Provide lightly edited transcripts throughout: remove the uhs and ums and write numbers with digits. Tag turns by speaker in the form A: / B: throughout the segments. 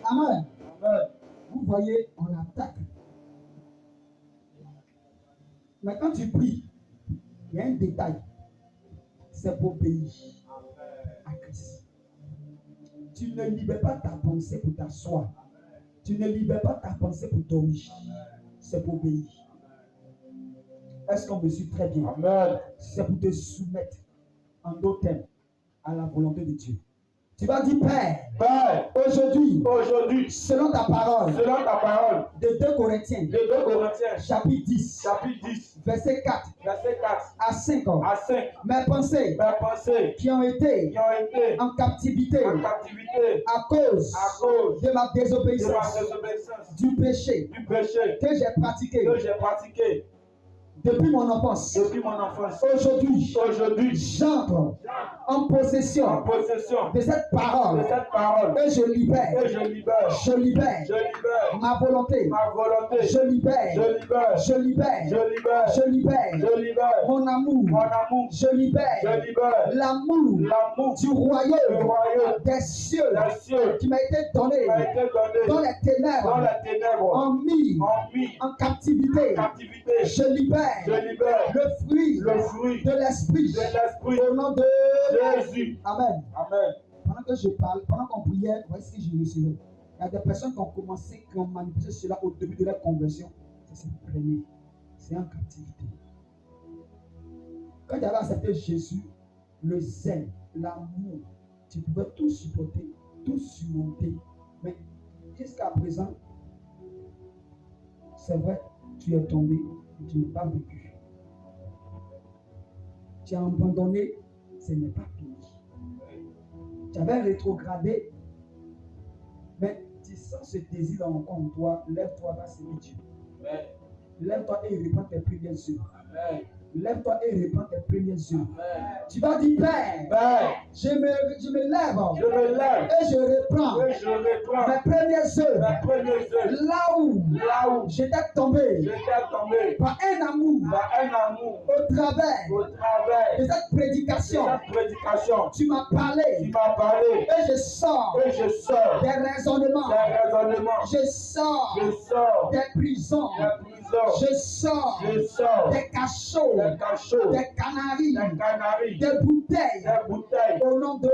A: Amen. Vous voyez, on attaque. Mais quand tu pries, il y a un détail. C'est pour obéir à Christ. Tu ne libères pas ta pensée pour t'asseoir. Tu ne libères pas ta pensée pour dormir. C'est pour obéir. Est-ce qu'on me suit très bien?
B: Amen.
A: C'est pour te soumettre en d'autres termes à la volonté de Dieu. Tu vas dire, Père,
B: Père,
A: aujourd'hui,
B: selon ta parole,
A: de 2 Corinthiens, chapitre 10, verset 4 à 5, mes pensées qui ont été en captivité à cause de ma désobéissance, du péché que j'ai pratiqué depuis mon enfance. Aujourd'hui, j'entre en possession de cette parole et je libère ma volonté. Je libère mon amour. Je libère l'amour du royaume des cieux qui m'a été donné dans les ténèbres, en captivité. Je libère le fruit de l'esprit au nom de Jésus. Amen. Pendant que je parle, pendant qu'on priait, voici ce que je recevais. Il y a des personnes qui ont commencé, qui ont manifesté cela au début de leur conversion. Ça s'est prêné. C'est en captivité. Quand tu avais accepté Jésus, le zèle, l'amour, tu pouvais tout supporter, tout surmonter. Mais jusqu'à présent, c'est vrai, tu es tombé, tu n'es pas vécu. Tu as abandonné, ce n'est pas fini. Tu avais rétrogradé, mais tu sens ce désir encore en toi. Lève-toi, va servir Dieu. Lève-toi et répands tes prières sur. Lève-toi et répands tes prières sur. Tu vas dire, Père, je me lève et je reprends mes premières œuvres. Là où j'étais tombé par un amour au travers de cette prédication. Tu m'as parlé et je sors des raisonnements. Je sors des prisons. Je sors des cachots, des canaries, des bouteilles. Au nom de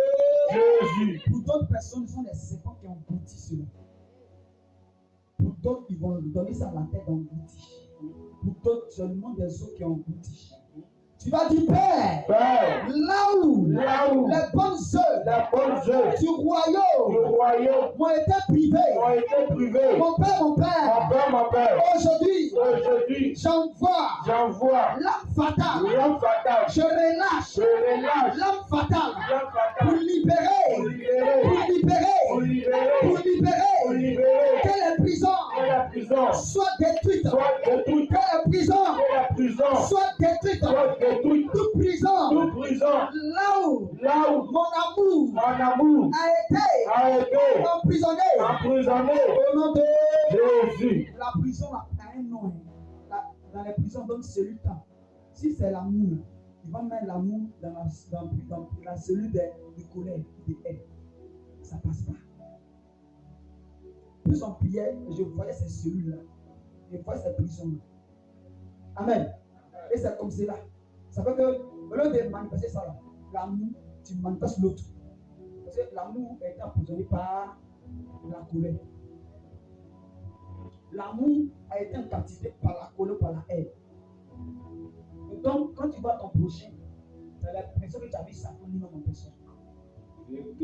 A: Jésus. Pour d'autres personnes, ce sont les serpents qui ont englouti cela. Pour d'autres, ils vont donner ça à la tête englouti. Pour d'autres, seulement des eaux qui ont englouti. Tu vas dire, Père, là où les bonnes œuvres du royaume m'ont été privées. Mon Père, aujourd'hui, j'envoie l'âme fatale. Je relâche l'âme fatale pour libérer que les prisons soient détruites. Que les prisons soient détruites. Toute prison, là où mon amour a été emprisonné au nom de Jésus. La prison a un nom. Dans les prisons, on donne celui temps. Si c'est l'amour, ils vont mettre l'amour dans la cellule de colère, de haine. Ça passe pas. Plus on priait, je voyais ces cellules-là. Je voyais ces prisons-là. Amen. Et c'est comme cela. Ça fait que, au lieu de manifester ça, l'amour, tu manifestes l'autre. Parce que l'amour est emprisonné par la colère. L'amour a été en captivité par la colère, par la haine. Et donc, quand tu vois ton prochain, tu as l'impression que tu as vu Satan lui-même en personne.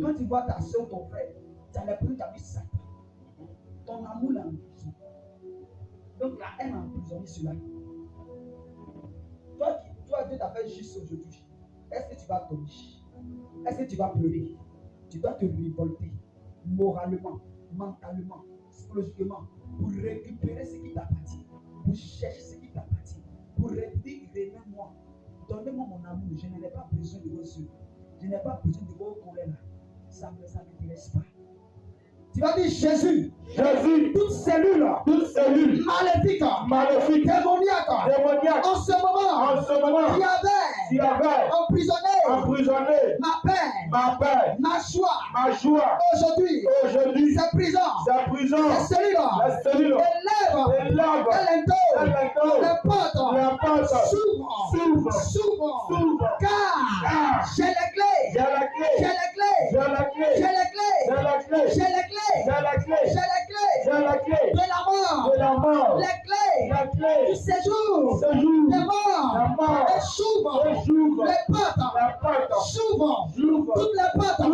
A: Quand tu vois ta soeur ou ton frère, tu as l'impression que tu as vu Satan. ton amour l'a emprisonné. Donc la haine a emprisonné cela. Toi, Dieu t'a fait juste aujourd'hui. Est-ce que tu vas tomber? Est-ce que tu vas pleurer? Tu dois te révolter moralement, mentalement, psychologiquement, pour récupérer ce qui t'appartient, pour chercher ce qui t'appartient, pour dire, remets-moi, donnez-moi mon amour, je n'ai pas besoin de vos yeux, je n'ai pas besoin de vos colères, ça ne m'intéresse pas. Tu vas dire Jésus, toute cellule maléfique, démoniaque, en ce moment, qui avait emprisonné ma paix, ma joie, aujourd'hui, cette prison, cette cellule, élève, les portes, s'ouvre, car j'ai les clés, j'ai la clé de la mort, les clés du séjour, des morts, et s'ouvre, les portes, s'ouvre, toutes les portes qui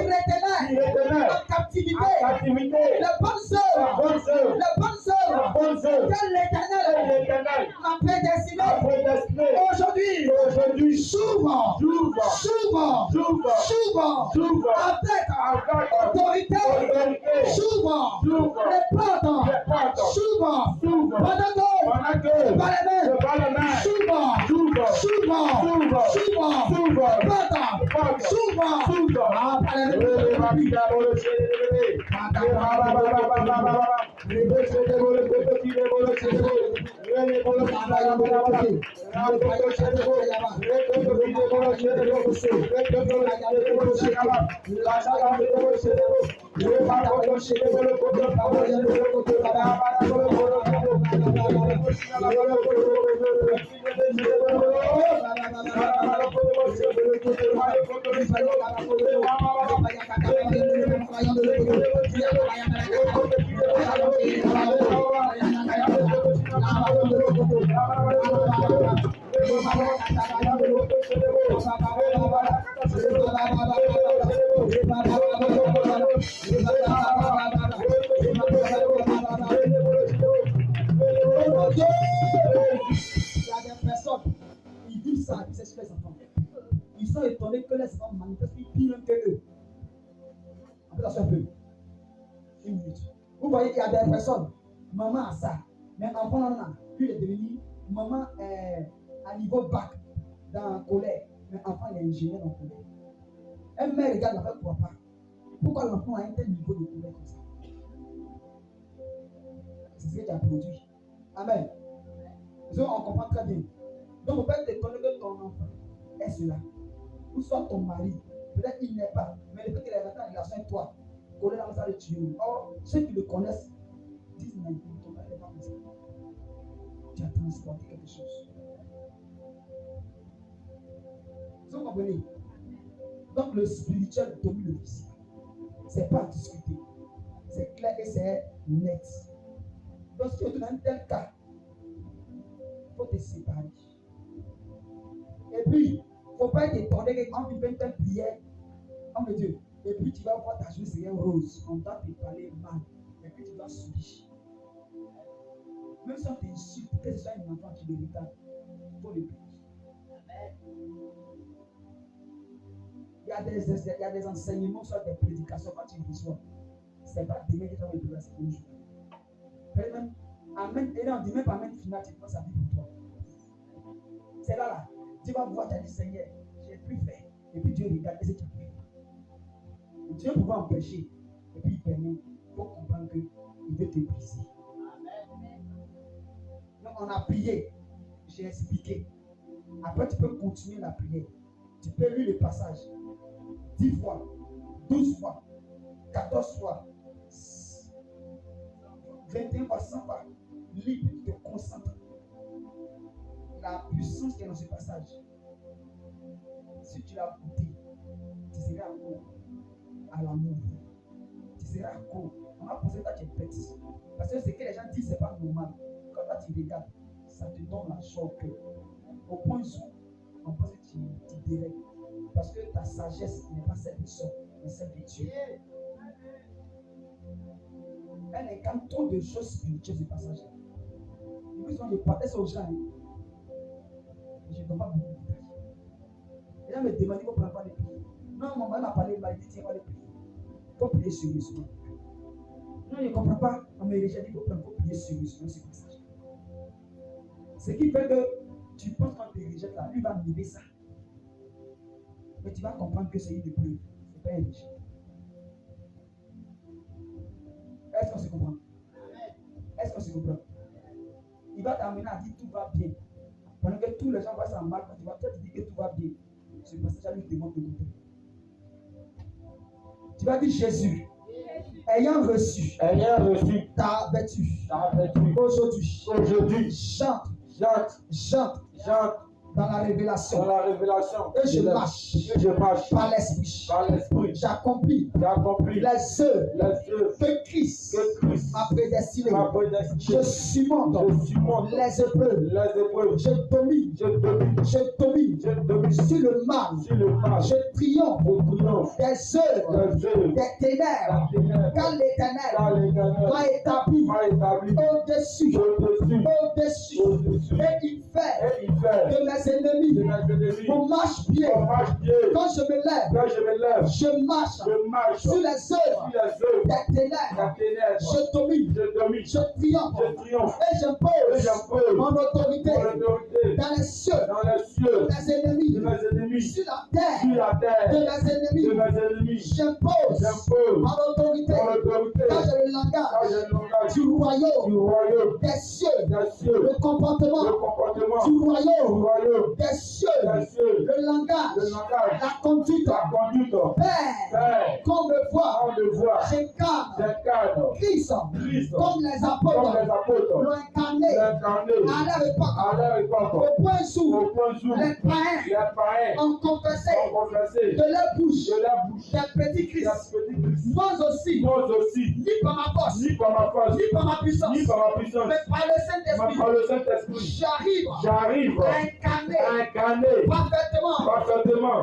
A: retenaient en captivité, les bonnes œuvres que l'Éternel m'a prédestinées, aujourd'hui, s'ouvre, avec autorité, s'ouvre, les portes, s'ouvre, pendant que, par les mains, s'ouvre, porte, s'ouvre, par les Ils sont étonnés que les enfants manifestent pire que eux. Attention un peu. Une minute. Vous voyez, il y a des personnes, maman a ça, mais enfant là, lui est devenu maman à niveau bac dans la colère, mais enfant il est ingénieur dans la colère. Un mère regarde la fête papa. Pourquoi l'enfant a un tel niveau de colère comme ça? C'est ce que tu as produit. Amen. Donc on comprend très bien. Donc vous pouvez t'étonner que ton enfant est cela. Ou soit ton mari, peut-être il n'est pas, mais le fait qu'il est rentré en relation avec toi, colère dans ça le tuer. Or, ceux qui le connaissent disent non, ton mari n'est pas comme ça. Tu as transporté quelque chose. Vous comprenez? Donc le spirituel domine le physique. C'est pas à discuter. C'est clair et c'est net. Donc si tu es dans un tel cas, il faut te séparer. Et puis, il ne faut pas être étonné que quand tu fais une telle prière, homme de Dieu, et puis tu vas voir ta joue c'est rose, on t'a parlé mal, et puis tu vas sourire. Même si on t'insulte, que ce soit un enfant qui le regarde, il faut le prier. Il y a des enseignements sur des prédications quand tu reçois. Ce n'est pas demain que tu vas le prier, c'est un jour. Même, amen, et non, dis même pas amen final, tu prends sa vie pour toi. C'est là. Tu vas voir, tu as dit Seigneur, j'ai pu faire. Et puis Dieu regarde ce que tu as fait. Dieu pouvait empêcher. Et puis il permet. Il faut comprendre qu'il veut te briser. Donc on a prié. J'ai expliqué. Après tu peux continuer la prière. Tu peux lire le passage 10 fois, 12 fois, 14 fois, 21 fois, 100 fois. Lis, tu te concentres. La puissance qui est dans ce passage, si tu l'as goûté, tu seras accro à l'amour. Tu seras accro. On va penser que tu es bête. Parce que ce que les gens disent, ce n'est pas normal. Quand toi, tu regardes, ça te donne la joie au cœur. Au point où on pense que tu dérègles. Parce que ta sagesse n'est pas celle de soi, mais celle de Dieu. Elle incarne trop de choses spirituelles et passagères. Et puis, je partais ça aux gens. Je ne donne pas beaucoup de détails. Et là, me demande, il faut prendre pas les prix. Non, maman m'a parlé, il m'a dit, tiens, pas les prix. Il faut prier sérieusement. Non, je ne comprends pas. On m'a déjà dit, il faut prier sérieusement, c'est passagère. Ce qui fait que tu penses quand tu rejettes là, lui va mimer ça. Mais tu vas comprendre que c'est une épreuve. Ce n'est pas un rejet. Est-ce qu'on se comprend? Est-ce qu'on se comprend? Il va t'amener à dire tout va bien. Pendant que tous les gens voient ça mal, tu vas peut-être dire que tout va bien. Ce passage lui demande de goûter. Tu vas dire Jésus, ayant reçu ta vertu, aujourd'hui, chante dans la révélation. Et je marche par l'esprit. J'accomplis les œuvres que Christ m'a prédestiné. Je surmonte les épreuves. Je domine sur le mal. Je triomphe des œuvres des ténèbres. Car l'Éternel m'a établi au-dessus. Et il fait de mes ennemis mon marche-pied. Quand je me lève, je marche sur les œuvres des ténèbres. Je domine, je triomphe et j'impose mon autorité dans les cieux de mes ennemis, sur la terre de mes ennemis. J'impose mon autorité quand j'ai le langage du royaume des cieux, le comportement du royaume des cieux, le langage, la conduite. Père, qu'on me voit, j'incarne Christ comme les apôtres l'ont incarné à leur époque. Au point où les païens ont confessé de leur bouche des petits Christ. Moi aussi, ni par ma force, ni par ma puissance, mais par le Saint-Esprit, j'arrive à incarner parfaitement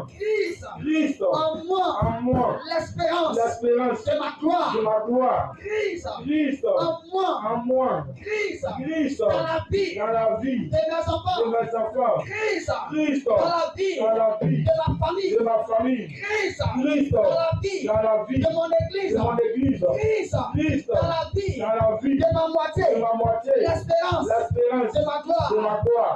A: Christ en moi, l'espérance de ma gloire. Christ en moi, Christ dans la vie de mes enfants. Christ dans la vie de ma famille. Christ dans la vie de mon église. Christ dans la vie de ma moitié. L'espérance de ma gloire.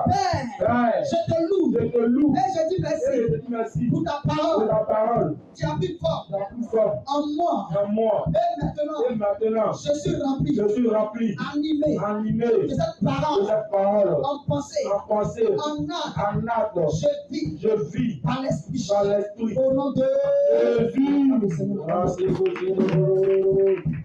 A: Père, je te loue et je dis merci pour ta parole. Tu as pris fort en moi. Et maintenant, je suis rempli, animé de cette parole en pensée, en acte. Je vis par l'esprit. Au nom de Jésus.